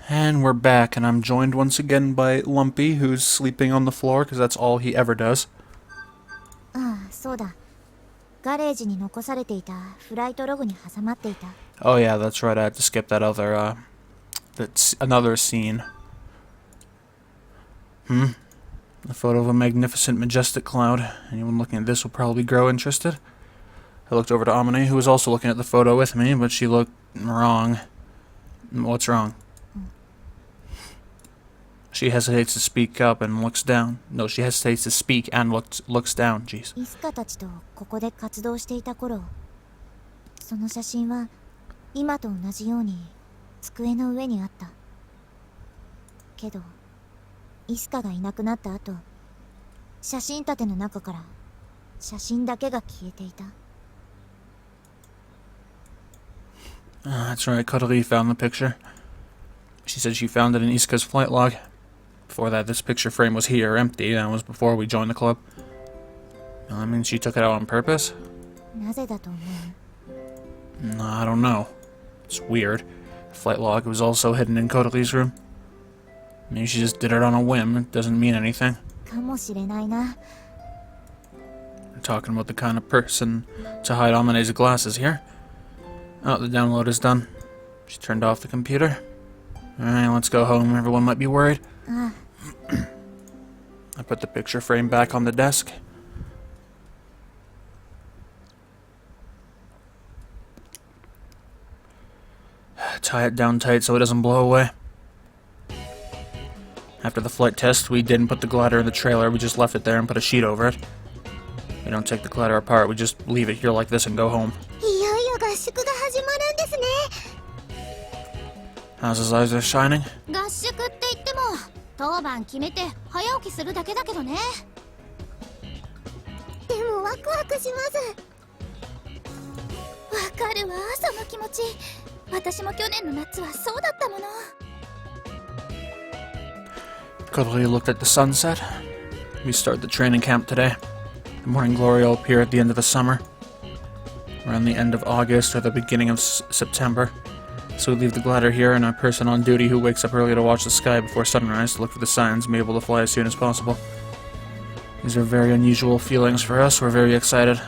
And we're back, and I'm joined once again by Lumpy, who's sleeping on the floor, because that's all he ever does. ああ、そうだ。ガレージに残されていたフライトログに挟まっていた。Oh yeah, that's right, I had to skip that other, that's another scene. A photo of a magnificent, majestic cloud. Anyone looking at this will probably grow interested. I looked over to Amane, who was also looking at the photo with me, but she looked wrong. What's wrong? She hesitates to speak up and looks down. No, she hesitates to speak and looks down. Jeez. イスカたちとここで活動していた頃、その写真は今と同じように机の上にあった。けど、イスカがいなくなった後、写真立ての中から写真だけが消えていた。That's right, Cuddly found the picture. She said she found it in Iska's flight log. Before that, this picture frame was here, empty. That was before we joined the club. I mean, she took it out on purpose? なぜだと思う? No, I don't know. It's weird. The flight log was also hidden in Cuddly's room. Maybe she just did it on a whim. It doesn't mean anything. かもしれないな。We're talking about the kind of person to hide Amane's glasses here. Oh, the download is done. She turned off the computer. Alright, let's go home. Everyone might be worried. I put the picture frame back on the desk. Tie it down tight so it doesn't blow away. After the flight test, we didn't put the glider in the trailer, we just left it there and put a sheet over it. We don't take the glider apart, we just leave it here like this and go home. いよいよ合宿が始まるんですね。How's his eyes are shining? 合宿って言っても当番決めて早起きするだけだけどね。でもワクワクします。わかるわ、その気持ち。私も去年の夏はそうだったもの。Cuddly looked at the sunset. We start the training camp today. The morning glory will appear at the end of the summer. Around the end of August or the beginning of September. So we leave the glider here and a person on duty who wakes up early to watch the sky before sunrise to look for the signs and be able to fly as soon as possible. These are very unusual feelings for us. We're very excited.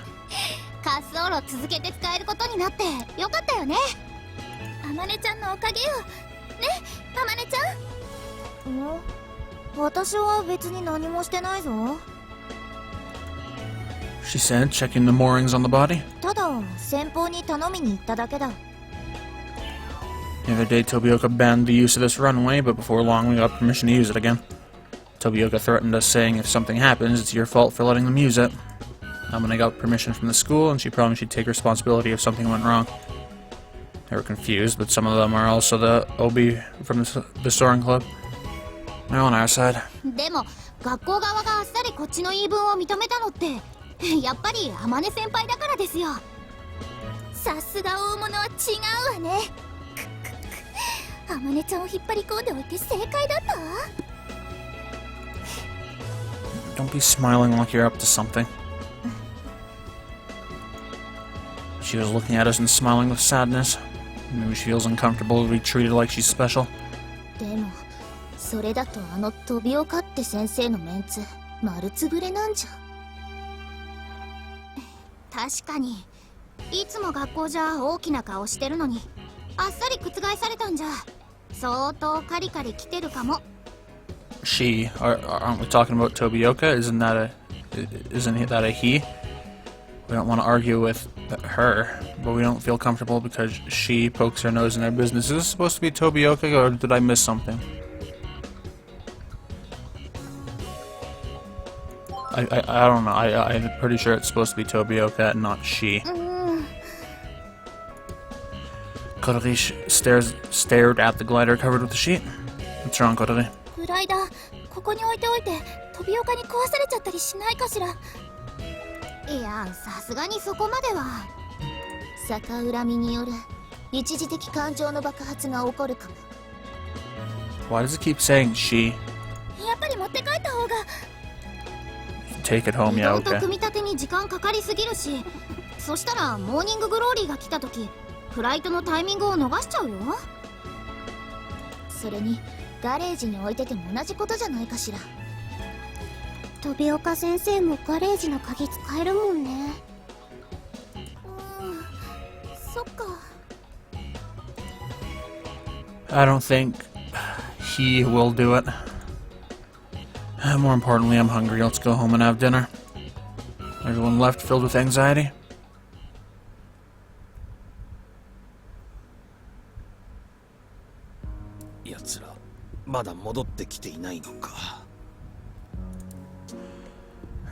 滑走路続けて使えることになってよかったよね。あまねちゃんのおかげよ。ね、あまねちゃん。私は別に何もしてないぞ。She said, checking the moorings on the body. ただ先方に頼みに行っただけだ。The other day, Tobioka banned the use of this runway, but before long we got permission to use it again. Tobioka threatened us, saying if something happens, it's your fault for letting them use it. Amane got permission from the school, and she promised she'd take responsibility if something went wrong. They were confused, but some of them are also the OB from the soaring club. They're on our side. でも、学校側があっさりこっちの言い分を認めたのって、やっぱり天音先輩だからですよ。さすが大物は違うわね。あまねちゃんを引っ張り込んでおいて正解だったわ。Don't be smiling like you're up to something. She was looking at us and smiling with sadness. Maybe she feels uncomfortable to be treated like she's special. でも、それだとあのトビオカって先生のメンツ、丸つぶれなんじゃ。確かに、いつも学校じゃ大きな顔してるのに、あっさり覆されたんじゃ。相当カリカリ来てるかも。She, aren't we talking about Tobioka? Isn't that a he? We don't want to argue with her, but we don't feel comfortable because she pokes her nose in our business. Is this supposed to be Tobioka, or did I miss something? I don't know. I'm pretty sure it's supposed to be Tobioka and not she. Cuddly stared at the glider covered with the sheet. What's wrong, Cuddly? フライダー、ここに置いておいて、トビオカに壊されちゃったりしないかしら。いや、さすがにそこまでは。逆恨みによる一時的感情の爆発が起こるかも。Why does it keep saying she? やっぱり持って帰った方が。Take it home, yeah, と okay. 組み立てに時間かかりすぎるし、そしたらモーニンググローリーが来た時、フライトのタイミングを逃しちゃうよ。それにガレージに置いてても同じことじゃないかしら。飛岡先生もガレージの鍵使えるもんね。そっか。 I don't think he will do it. More importantly, I'm hungry. Let's go home and have dinner. Everyone left filled with anxiety. 奴らまだ戻ってきていないのか。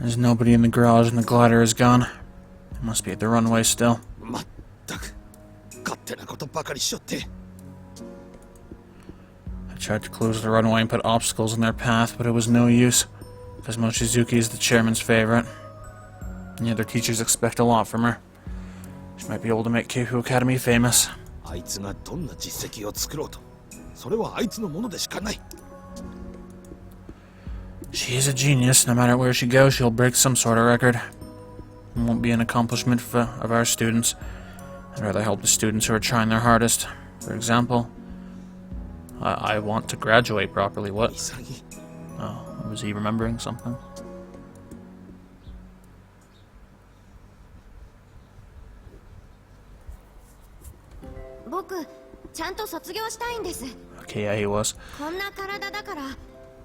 There's nobody in the garage and the glider is gone. It must be at the runway still. まったく勝手なことばかりしよって。 I tried to close the runway and put obstacles in their path, but it was no use, because Mochizuki is the chairman's favorite. And the other teachers expect a lot from her. She might be able to make Keifu Academy famous. あいつがどんな実績を作ろうと、それはあいつのものでしかない。 She's a genius. No matter where she goes, she'll break some sort of record. It won't be an accomplishment of our students. I'd rather help the students who are trying their hardest. For example, I want to graduate properly. What? 潔。 Oh, was he remembering something? 僕ちゃんと卒業したいんです。 Okay, yeah, he was. こんな体だから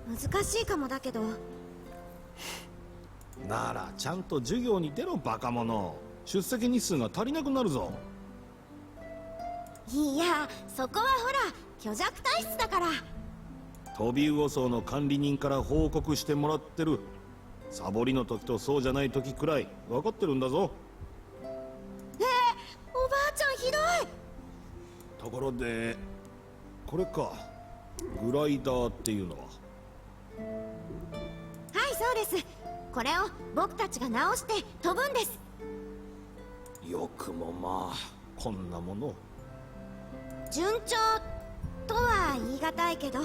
難しいかもだけど。ならちゃんと授業に出ろバカ者。出席日数が足りなくなるぞ。いや、そこはほら虚弱体質だから。トビウオ層の管理人から報告してもらってる。サボりの時とそうじゃない時くらい分かってるんだぞ。おばあちゃんひどい。ところでこれか、グライダーっていうのは。はいそうです。これを僕たちが直して飛ぶんです。よくもまあこんなもの。順調とは言い難いけど、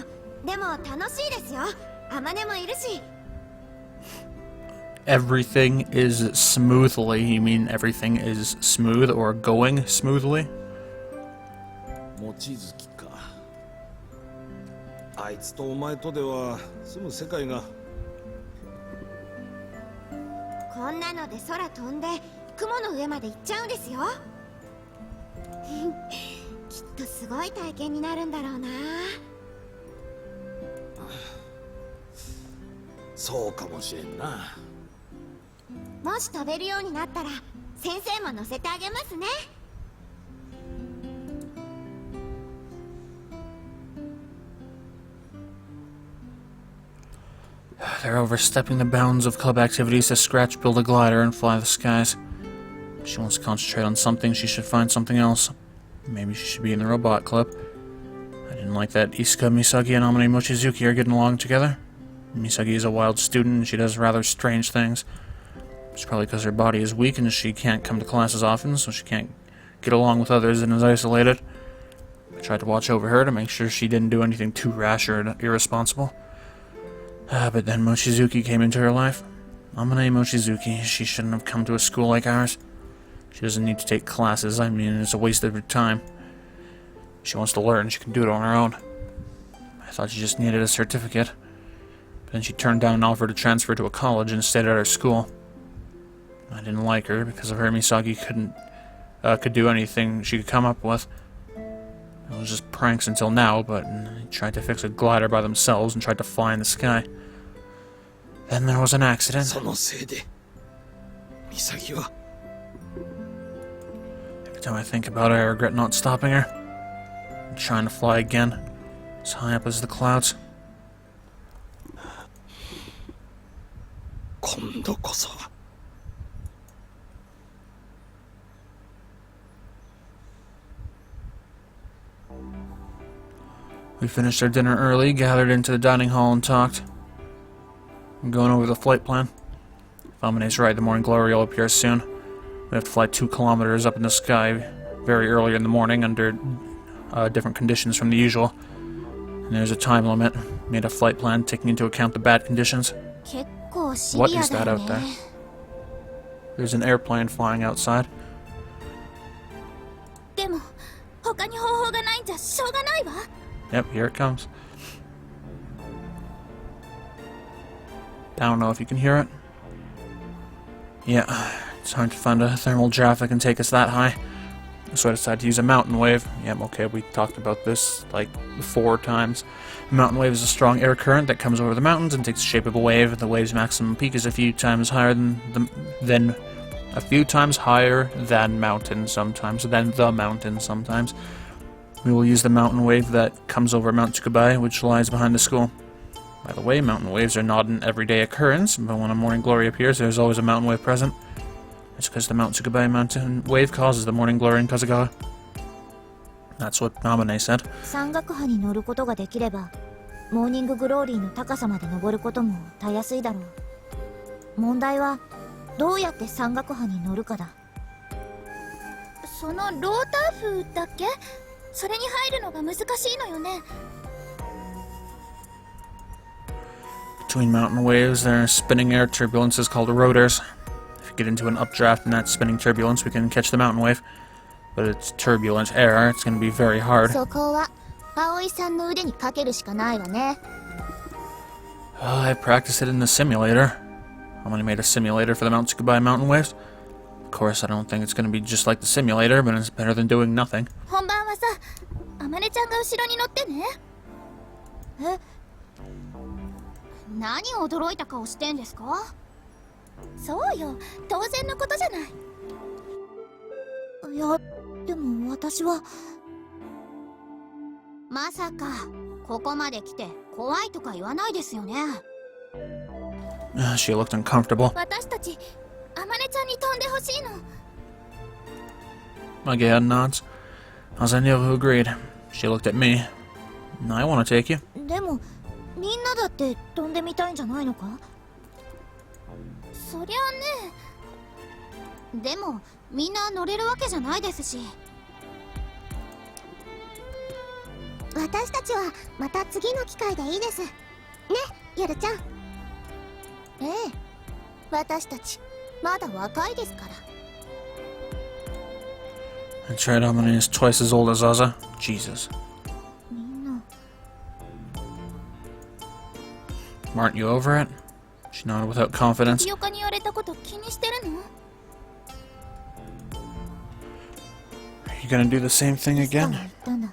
でも楽しいですよ。アマネもいるし。 Everything is smoothly. You mean everything is smooth or going smoothly? 望月か。あいつとお前とでは住む世界が。こんなので空飛んで雲の上まで行っちゃうんですよ。きっとすごい体験になるんだろうな。そうかもしれんな。もし飛べるようになったら先生も乗せてあげますね。 They're overstepping the bounds of club activities to scratch, build a glider, and fly the skies. If she wants to concentrate on something, she should find something else. Maybe she should be in the robot club. I didn't like that Isuka, Misagi, and Amane Mochizuki are getting along together. Misagi is a wild student, and she does rather strange things. It's probably because her body is weak and she can't come to classes often, so she can't get along with others and is isolated. I tried to watch over her to make sure she didn't do anything too rash or irresponsible. But then Mochizuki came into her life. Amane Mochizuki, she shouldn't have come to a school like ours. She doesn't need to take classes, I mean, it's a waste of her time. If she wants to learn, she can do it on her own. I thought she just needed a certificate. But then she turned down an offer to transfer to a college and stayed at our school. I didn't like her because of her. Misagi could do anything she could come up with. It was just pranks until now, but they tried to fix a glider by themselves and tried to fly in the sky. Then there was an accident. そのせいで美咲は。 Every time I think about it, I regret not stopping her. And trying to fly again, as high up as the clouds. 今度こそ。 We finished our dinner early, gathered into the dining hall, and talked. I'm going over the flight plan. If Amane's right, the morning glory will appear soon. We have to fly 2 kilometers up in the sky very early in the morning under different conditions from the usual. And there's a time limit. Made a flight plan taking into account the bad conditions. 結構シ What ビア is だ that よ out there? ね。 There's an airplane flying outside. でも他に方法がないんじゃしょうがないわ。Yep, here it comes. I don't know if you can hear it. Yeah, it's hard to find a thermal draft that can take us that high. So I decided to use a mountain wave. Yep, okay, we talked about this like 4 times. A mountain wave is a strong air current that comes over the mountains and takes the shape of a wave. The wave's maximum peak is a few times higher than mountain sometimes, than the mountain sometimes. We will use the mountain wave that comes over Mount Tsukubai, which lies behind the school. By the way, mountain waves are not an everyday occurrence, but when a morning glory appears, there's always a mountain wave present. It's because the Mount Tsukubai mountain wave causes the morning glory in Kazagawa. That's what Namane said. 山岳波に乗ることができれば、モーニンググローリーの高さまで登ることもたやすいだろう。問題はどうやって山岳波に乗るかだ。そのローター風だっけ？それに入るのが難しいのよね。Between mountain waves, there are spinning air turbulences called rotors. If you get into an updraft in that spinning turbulence, we can catch the mountain wave. But it's turbulent air, it's going to be very hard. そこは葵さんの腕にかけるしかないわね。I practiced it in the simulator. I only made a simulator for the Mount Tsukubai mountain waves. Of course, I don't think it's going to be just like the simulator, but it's better than doing nothing. 本番はさ、あまねちゃんが後ろに乗ってね。え？何驚いた顔してんですか？そうよ、当然のことじゃない。いや、でも私は。まさかここまで来て怖いとか言わないですよね。She looked uncomfortable. 私たちあまねちゃんに飛んでほしいの。Again nods. As I knew who agreed. She looked at me. I want to take you. でもみんなだって飛んでみたいんじゃないのか？そりゃあね。でもみんな乗れるわけじゃないですし。私たちはまた次の機会でいいです。ね、ゆるちゃん。ええ、私たちまだ若いですから。That's right, Amane is twice as old as Zaza. Jesus. みんな。Aren't you over it? She nodded without confidence. タピオカに言われたこと気にしてるの？ Are you gonna do the same thing いつか again? は言ったんだ。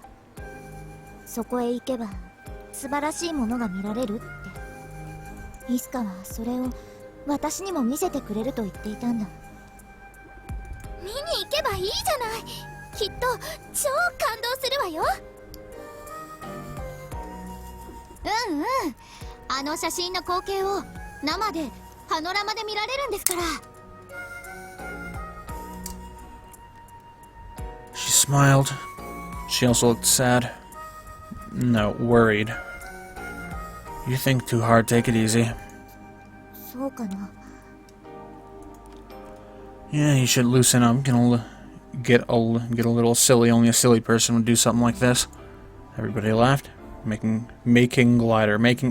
そこへ行けば素晴らしいものが見られるって。イスカはそれを私にも見せてくれると言っていたんだ。見に行けばいいじゃない。きっと超感動するわよ。うんうん、あの写真の光景を生でパノラマで見られるんですから。 She smiled. She also looked sad. No, worried. You think too hard, take it easy. そうかな。 Yeah, you should loosen up, get a little silly. Only a silly person would do something like this. Everybody laughed. Making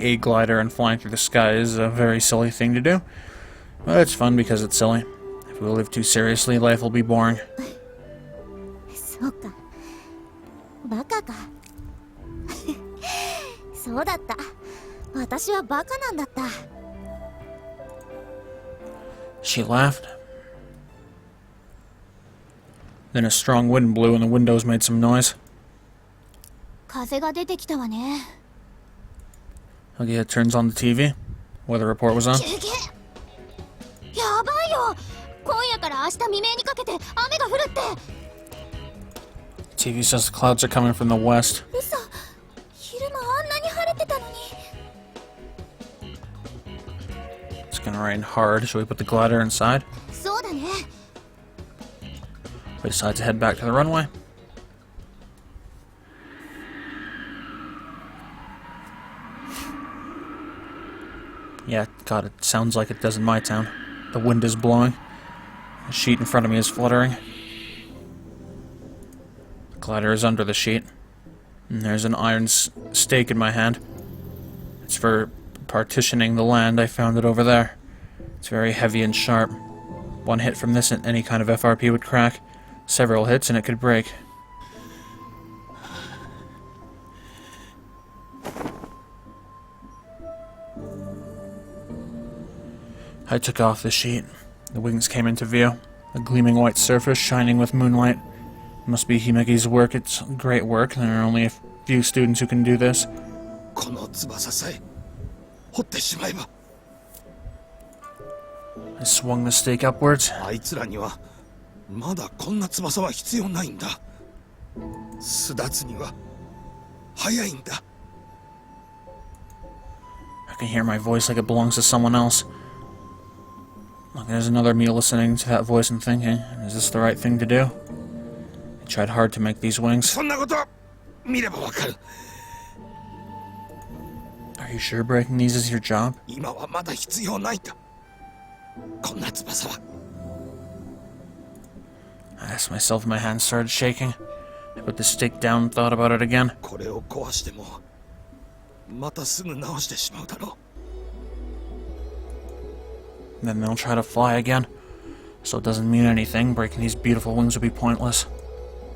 a glider and flying through the sky is a very silly thing to do. But it's fun because it's silly. If we live too seriously, life will be boring. そうか。バカか。そうだった。私はバカなんだった。 She laughed. Then a strong wind blew and the windows made some noise. 風が出てきたわね。 Agia turns on the TV. Weather report was on. やばいよ。今夜から明日未明にかけて雨が降るって。 TV says the clouds are coming from the west. 嘘。昼間あんなに晴れてたのに。 It's gonna rain hard. Should we put the glider inside? そうだね。 We decide to head back to the runway. Yeah, God, it sounds like it does in my town. The wind is blowing. The sheet in front of me is fluttering. The glider is under the sheet. And there's an iron stake in my hand. It's for partitioning the land. I found it over there. It's very heavy and sharp. One hit from this and any kind of FRP would crack. Several hits and it could break. I took off the sheet. The wings came into view. A gleaming white surface shining with moonlight. It must be Himeki's work. It's great work. There are only a few students who can do this. この翼さえ掘ってしまえば I swung the stake upwards. あいつらにはまだこんな翼は必要ないんだ巣立つには早いんだ I can hear my voice like it belongs to someone else. Look, there's another me listening to that voice and thinking, is this the right thing to do? I tried hard to make these wings. そんなこと見ればわかる Are you sure breaking these is your job? 今はまだ必要ないんだこんな翼は I asked myself, my hands started shaking. I put the stake down and thought about it again. これを壊してもまたすぐ直してしまうだろ Then they'll try to fly again. So it doesn't mean anything. Breaking these beautiful wings would be pointless.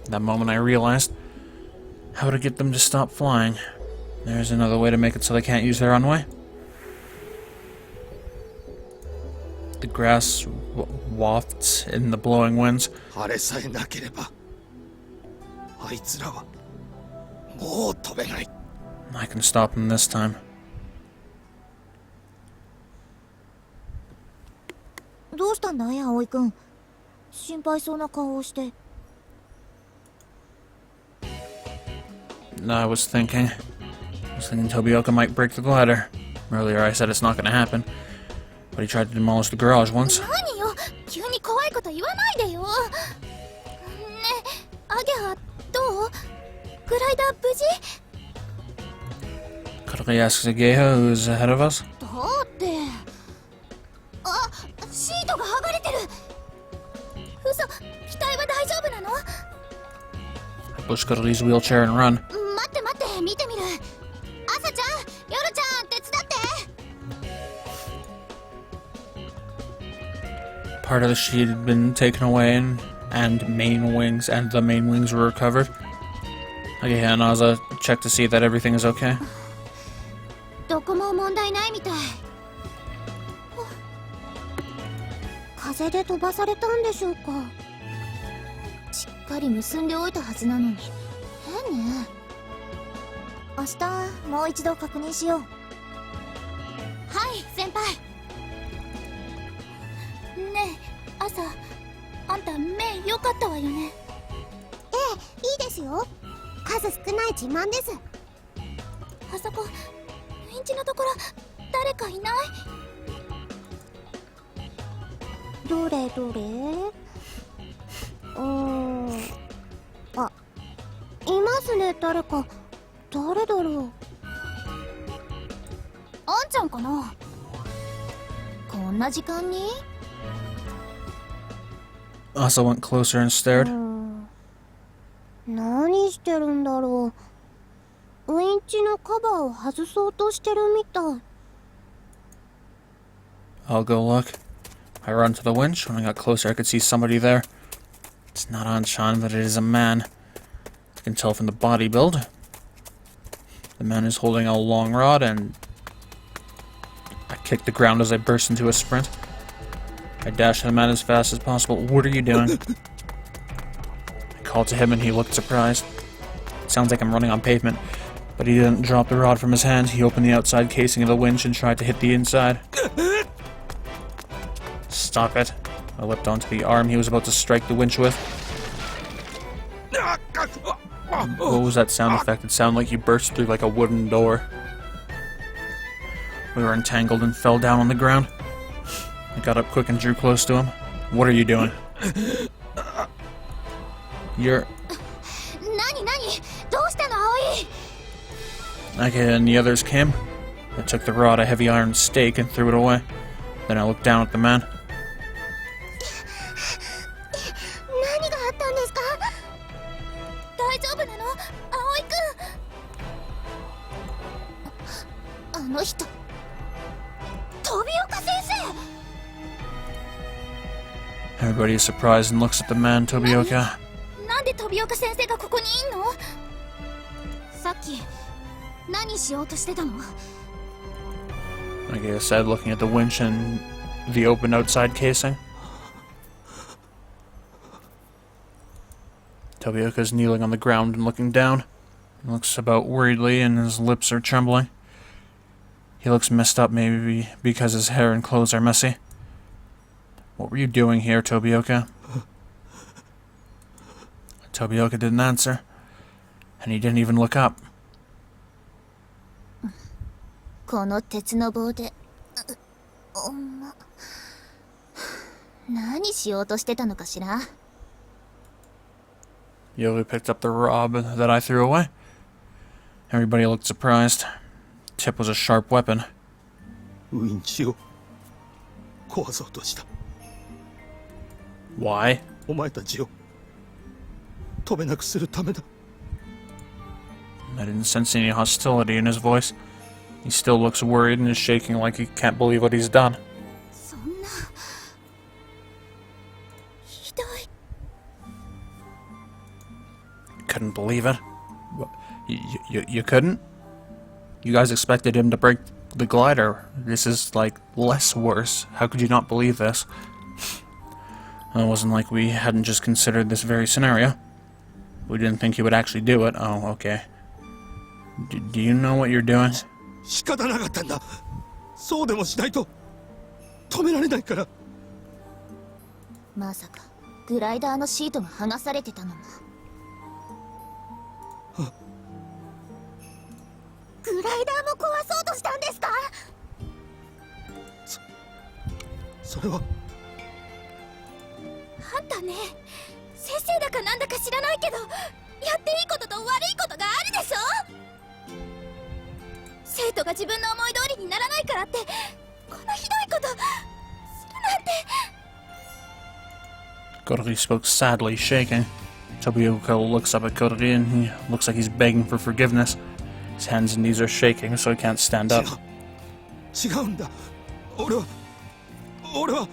At that moment I realized how to get them to stop flying. There's another way to make it so they can't use their runway. The grass wafts in the blowing winds. うあれさえなければあいつらはもう飛べない I can stop them this time. どうしたんだい葵くん。心配そうな顔をして。 I was thinking Tobioka might break the glider. Earlier I said it's not going to happen, but he tried to demolish the garage once. 何よ、急に怖いこと言わないでよ。ねえ、アゲハどう？グライダー無事Cuddly asks Ageha, who's ahead of us. だって。あ、シートが剥がれてる。嘘、機体は大丈夫なの？ I push Cuddly's wheelchair and run. 待って待って、見てみる。朝ちゃん、夜ちゃん、手伝って。 Part of the sheet had been taken away, and the main wings were recovered. Ageha and Aza checked to see that everything is okay. どこも問題ないみたい。風で飛ばされたんでしょうか。しっかり結んでおいたはずなのに変ね。明日もう一度確認しよう。はい先輩。ねえ朝あんた目良かったわよね。ええ、いいですよ。数少ない自慢です。あそこウィンチのところ誰かいない？どれどれ？あ、いますね、誰か。誰だろう。あんちゃんかな。こんな時間に？ Asa went closer and stared. 何してるんだろう。ウインチのカバーを外そうとしてるみたい。 I'll go look. I run to the winch. When I got closer, I could see somebody there. It's not Anshan, but it is a man. I can tell from the body build. The man is holding a long rod, and I kicked the ground as I burst into a sprint. I dashed at the man as fast as possible. What are you doing? I called to him, and he looked surprised. It sounds like I'm running on pavement, but he didn't drop the rod from his hand. He opened the outside casing of the winch and tried to hit the inside. Stop it. I leapt onto the arm he was about to strike the winch with. What was that sound effect? It sounded like you burst through like a wooden door. We were entangled and fell down on the ground. I got up quick and drew close to him. What are you doing? You're... Okay, and the others came. I took the rod, a heavy iron stake, and threw it away. Then I looked down at the man. Everybody is surprised and looks at the man, Tobioka. なんでTobioka先生がここにいんの？さっき何しようとしてたの？ Like I said, looking at the winch, and the open outside casing. Tobioka's kneeling on the ground and looking down. He looks about worriedly and his lips are trembling. He looks messed up, maybe because his hair and clothes are messy. What were you doing here, Tobioka? Tobioka didn't answer, and he didn't even look up. この鉄の棒で何しようとしてたのかしら。 Yogi picked up the rod that I threw away. Everybody looked surprised. Tip was a sharp weapon. ウインチを壊そうとした。 Why? お前たちを飛べなくするためだ。 I didn't sense any hostility in his voice. He still looks worried and is shaking like he can't believe what he's done. そんなひどい。 Couldn't believe it. You couldn't? You guys expected him to break the glider. This is, like, less worse. How could you not believe this? It wasn't like we hadn't just considered this very scenario. We didn't think he would actually do it. Oh, okay. Do you know what you're doing? 仕方なかったんだ。そうでもしないと止められないから。まさかグライダーのシートが剥がされてたのも。グライダーも壊そうとしたんですか？それはあんたね、先生だかなんだか知らないけど、やっていいことと悪いことがあるでしょ。生徒が自分の思い通りにならないからってこんなひどいことするなんて。 Kodori spoke sadly, shaking. Tobioka looks up at Kodori and he looks like he's begging for forgiveness. His hands and knees are shaking, so he can't stand up. 違うんだ。俺は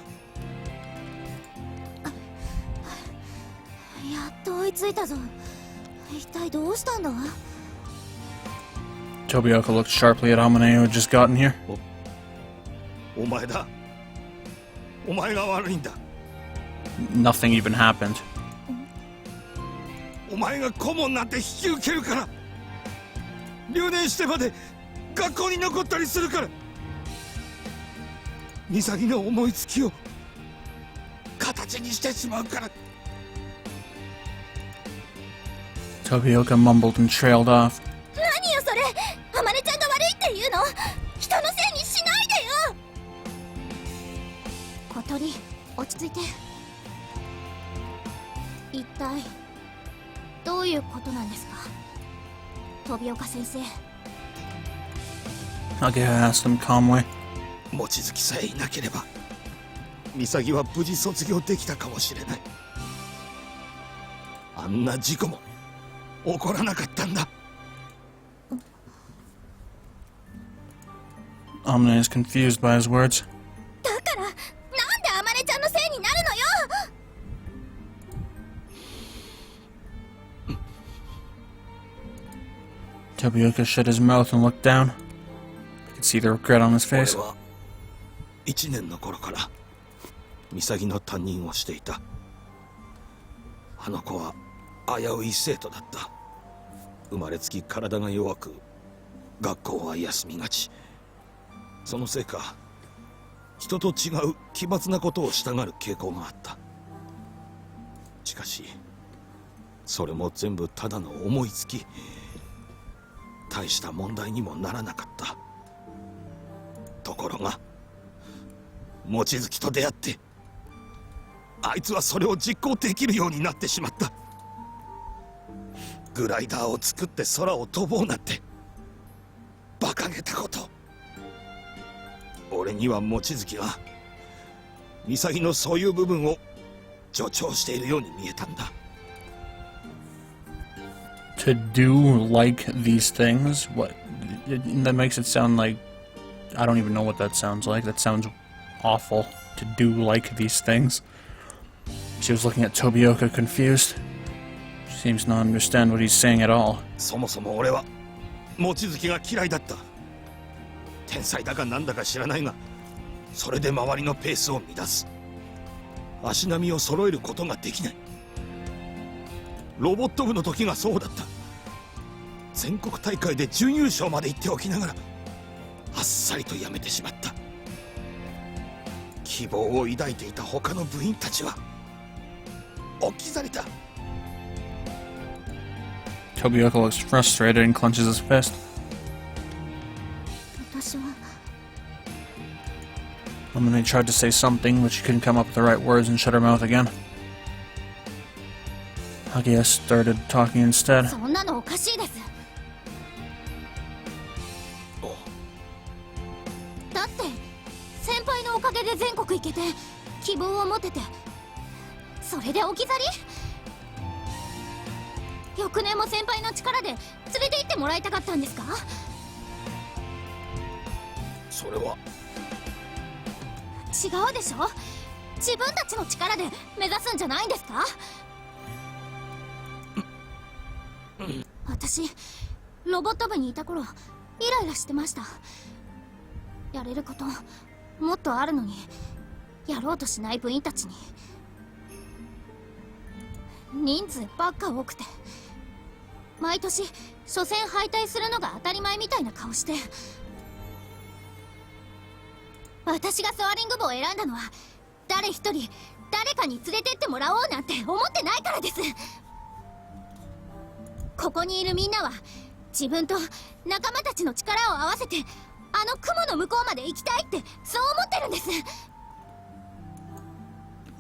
やっと追いついたぞ。一体どうしたんだ？ Tobioka looked sharply at Amane, who had just gotten here. お前だ。お前が悪いんだ。 Nothing even happened. お前が顧問なんて引き受けるから。留年してまで学校に残ったりするから。ミサギの思いつきを形にしてしまうから。 Tobioka mumbled and trailed off. 何よそれ。あまねちゃんが悪いって言うの？人のせいにしないでよ。小鳥、落ち着いて。一体どういうことなんですか、飛岡先生。 Agaya asked him calmly. 望月さえいなければミサギは無事卒業できたかもしれない。あんな事故も起こらなかったんだ。 Amane is confused by his words. だからなんであまねちゃんのせいになるのよ。 Tobioka shut his mouth and looked down. I could see the regret on his face. 俺は1年の頃からミサギの担任をしていた。あの子は危うい生徒だった。生まれつき体が弱く学校は休みがち。そのせいか人と違う奇抜なことをしたがる傾向があった。しかしそれも全部ただの思いつき。大した問題にもならなかった。ところが望月と出会ってあいつはそれを実行できるようになってしまった。グライダーを作って空を飛ぼうなんて馬鹿げたこと。俺には望月がミサギのそういう部分を助長しているように見えたんだ。 To do like these things? What? That makes it sound like... I don't even know what that sounds like. That sounds awful. To do like these things. She was looking at Tobioka, confused. She seems not to understand what he's saying at all. そもそも俺は望月が嫌いだった。天才だかなんだか知らないがそれで周りのペースを乱す。足並みを揃えることができない。ロボット部の時がそうだった。全国大会で準優勝まで行っておきながらあっさりとやめてしまった。希望を抱いていた他の部員たちは置き去りだ。 Tobioka looks frustrated and clenches his fist. 私は Amane tried to say something, but she couldn't come up with the right words and shut her mouth again. Hagia started talking instead. そんなのおかしいです。だって先輩のおかげで全国行けて希望を持てて、それで置き去り？翌年も先輩の力で連れて行ってもらいたかったんですか？それは違うでしょ。自分たちの力で目指すんじゃないんですか？私ロボット部にいた頃イライラしてました。やれることもっとあるのにやろうとしない部員たちに人数ばっか多くて、毎年初戦敗退するのが当たり前みたいな顔して。私がソアリング部を選んだのは誰一人誰かに連れてってもらおうなんて思ってないからです。ここにいるみんなは自分と仲間たちの力を合わせてあの雲の向こうまで行きたいってそう思ってるんです。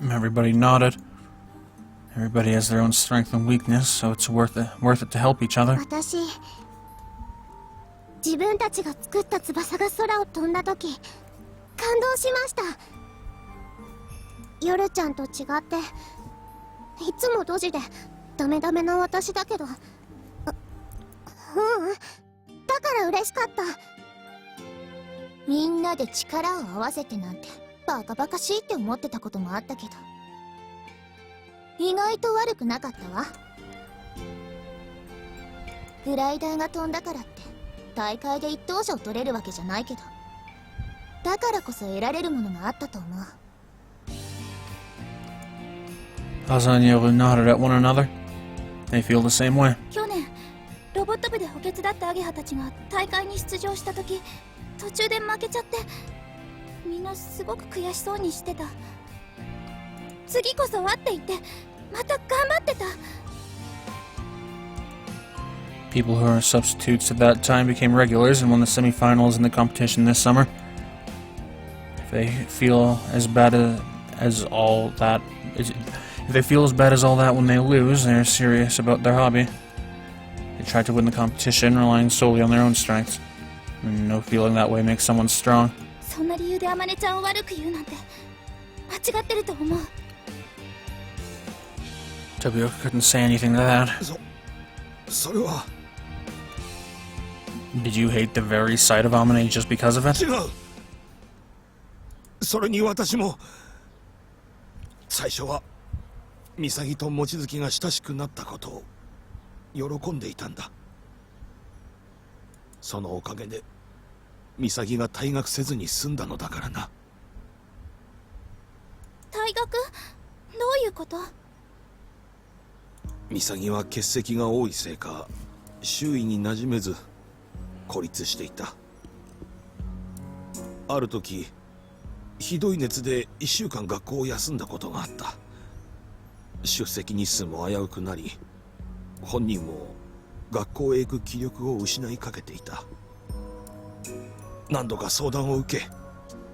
Everybody nodded. Everybody has their own strength and weakness, so it's worth it to help each other. 私自分たちが作った翼が空を飛んだ時感動しました。夜ちゃんと違っていつもドジでダメダメな私だけど、だから嬉しかった。みんなで力を合わせてなんてバカバカしいって思ってたこともあったけど、意外と悪くなかったわ。グライダーが飛んだからって大会で一等賞取れるわけじゃないけど、だからこそ得られるものがあったと思う。 Haza and Yoru nodded at one another. They feel the same way. 去年ロボット部で補欠だったアゲハたちが大会に出場した時途中で負けちゃって、みんなすごく悔しそうにしてた。次こそはって言ってまた頑張ってた。 People who are substitutes at that time became regulars and won the semifinals in the competition this summer. If they feel as bad as all that when they lose, they're serious about their hobby. They try to win the competition, relying solely on their own strengths. And no feeling that way makes someone strong. そんな理由でアマネちゃんを悪く言うなんて間違ってると思う。 Tobioka couldn't say anything to that. それは Did you hate the very sight of Amane just because of it? 違う。それに私も最初はミサギと望月が親しくなったことを喜んでいたんだ。そのおかげでミサギが退学せずに済んだのだからな。退学？どういうこと？ミサギは欠席が多いせいか周囲に馴染めず孤立していた。ある時ひどい熱で1週間学校を休んだことがあった。出席日数も危うくなり、本人も学校へ行く気力を失いかけていた。何度か相談を受け、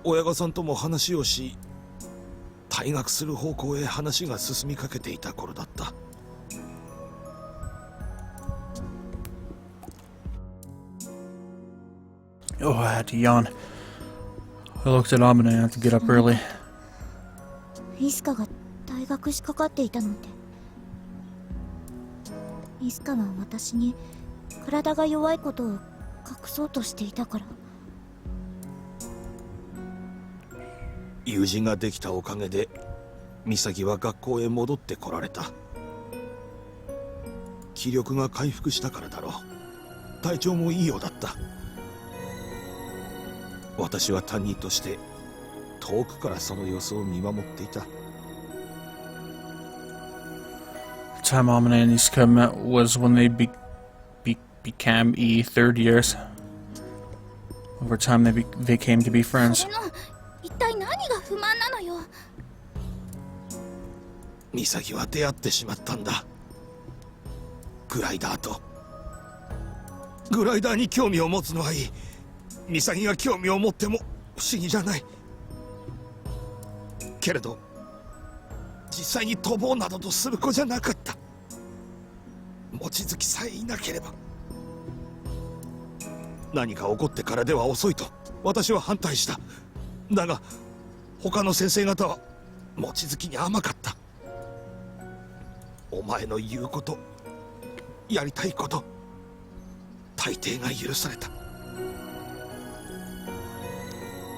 親御さんとも話をし、退学する方向へ話が進みかけていた頃だった。Oh, I had to yawn. I looked at Amane and I had to get up early. イスカが退学しかかっていたなんて。イスカは私に体が弱いことを隠そうとしていたから。友人ができたおかげでミサギは学校へ戻ってこられた。気力が回復したからだろう。体調もいいようだった。私は担任として遠くからその様子を見守っていた。 The time Amane and Isuka met was when they became third years. Over time, they came to be そ friends. れの一体何が不満なのよ。美咲は出会ってしまったんだ。グライダーと。グライダーに興味を持つのはいい。美咲が興味を持っても不思議じゃない。けれど実際に飛ぼうなどとする子じゃなかった。望月さえいなければ。何か起こってからでは遅いと私は反対した。だが他の先生方は望月に甘かった。お前の言うこと、やりたいこと、大抵が許された。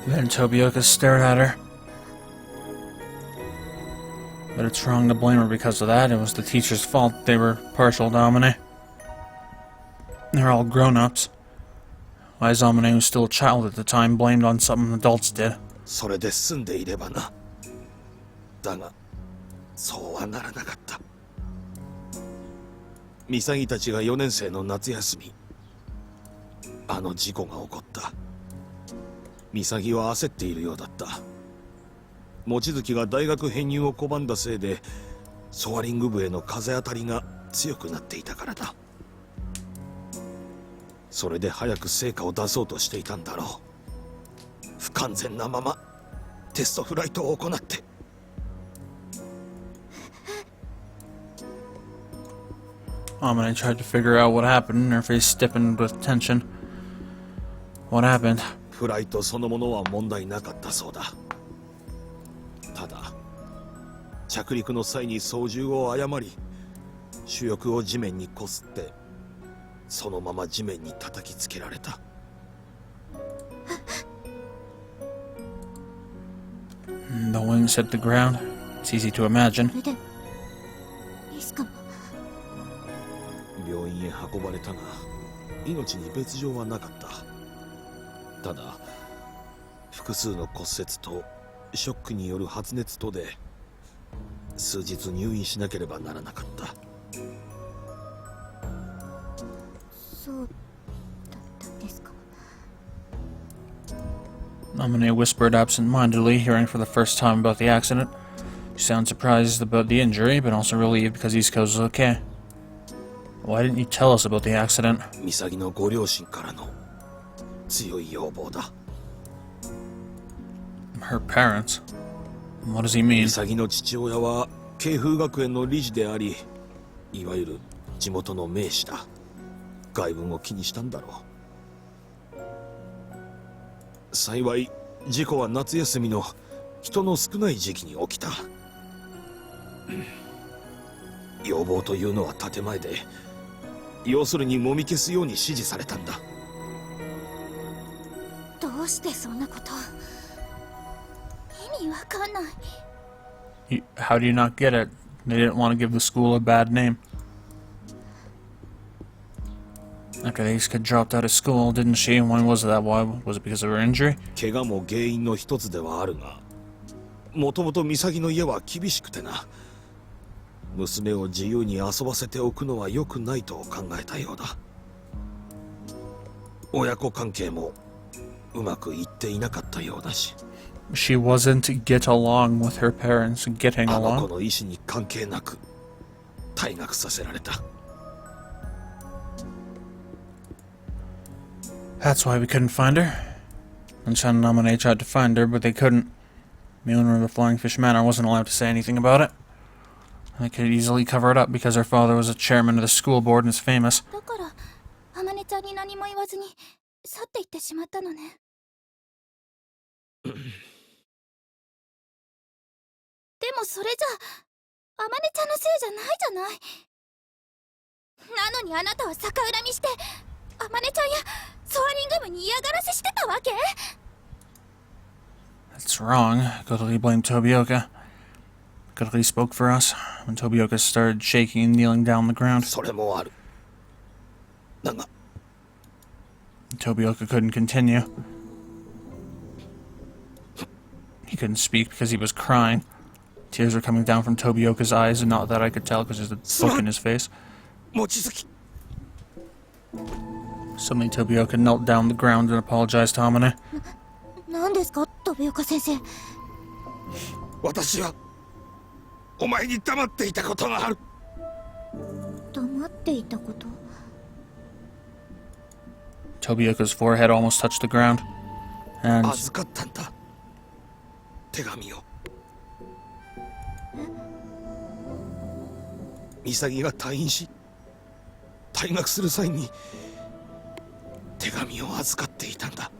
Then Tobioka stared at her. But it's wrong to blame her because of that. It was the teacher's fault they were partial to Amane. They're all grown-ups. Why is Amane, who was still a child at the time, blamed on something adults did? それで済んでいればな。だがそうはならなかった。ミサギたちが4年生の夏休み、あの事故が起こった。ミサギは焦っているようだった。望月が大学編入を拒んだせいでソアリング部への風当たりが強くなっていたからだ。それで早く成果を出そうとしていたんだろう。不完全なままテストフライトを行って。 Amane tried to figure out what happened, and her face stiffened with tension. What happened? フライトそのものは問題なかったそうだ。ただ着陸の際に操縦を誤り主翼を地面にこすってそのまま地面に叩きつけられた。 The wings hit the ground. It's easy to imagine. それでイスカも。病院へ運ばれたが命に別状はなかった。ただ複数の骨折とショックによる発熱とで数日入院しなければならなかった。そうだったんですか。 Amane whispered absent-mindedly, hearing for the first time about the accident. She sounded surprised about the injury, but also relieved because Izuka was okay. Why didn't you tell us about the accident? ミサギのご両親からの強い要望だ。 Her parents? What does he mean? ミサギの父親は慶風学園の理事であり、いわゆる地元の名士だ。外聞を気にしたんだろう。幸い事故は夏休みの人の少ない時期に起きた。要望というのは建前で、要するにもみ消すように指示されたんだ。どうしてそんなこと。意味わかんない。How do you not get it? They didn't want to give the school a bad name. After Izuka dropped out of school, didn't she? And when was that? Why? Was it because of her injury? 怪我も原因の一つではあるが、もともとミサギの家は厳しくてな。娘を自由に遊ばせておくのは良くないと考えたようだ。親子関係もうまくいっていなかったようだし。 She wasn't get along with her parents. Getting あの子 along? の意思に関係なく退学させられた。 That's why we couldn't find her. And Chan and Amane tried to find her, but they couldn't. The owner of the Flying Fish Manor wasn't allowed to say anything about it. They could easily cover it up because her father was a chairman of the school board and is famous. だからあまねちゃんに何も言わずに去っていってしまったのね。でもそれじゃあまねちゃんのせいじゃないじゃない。なのにあなたは逆恨みしてあまねちゃんやソアリング部に嫌がらせしてたわけ。 That's wrong. Kodori blamed Tobioka. Kodori spoke for us when Tobioka started shaking and kneeling down on the ground. それもある。だが Tobioka couldn't continue. He couldn't speak because he was crying. Tears were coming down from Tobioka's eyes, and not that I could tell because there's a book in his face. 望月 Suddenly, Tobioka knelt down on the ground and apologized to Amane. 何ですか、飛岡先生。私はお前に黙っていたことがある。黙っていたこと。 Tobioka's forehead almost touched the ground, and 預かったんだ、手紙を。潔が退院し退学する際に手紙を預かっていたんだ。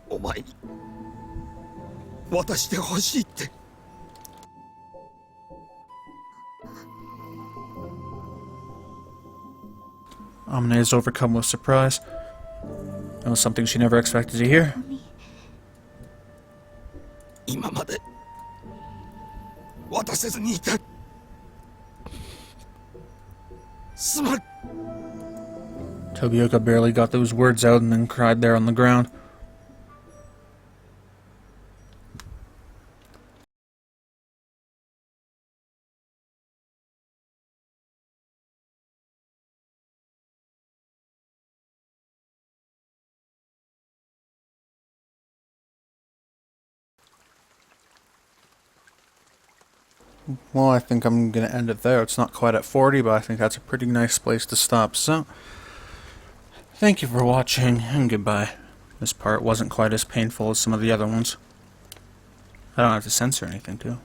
お前に渡してほしいって。Amane is overcome with surprise. That was something she never expected to hear. 今まで渡せずにいた。すまん。 Tobioka barely got those words out and then cried there on the ground. Well, I think I'm going to end it there. It's not quite at 40, but I think that's a pretty nice place to stop. So, thank you for watching, and goodbye. This part wasn't quite as painful as some of the other ones. I don't have to censor anything, too.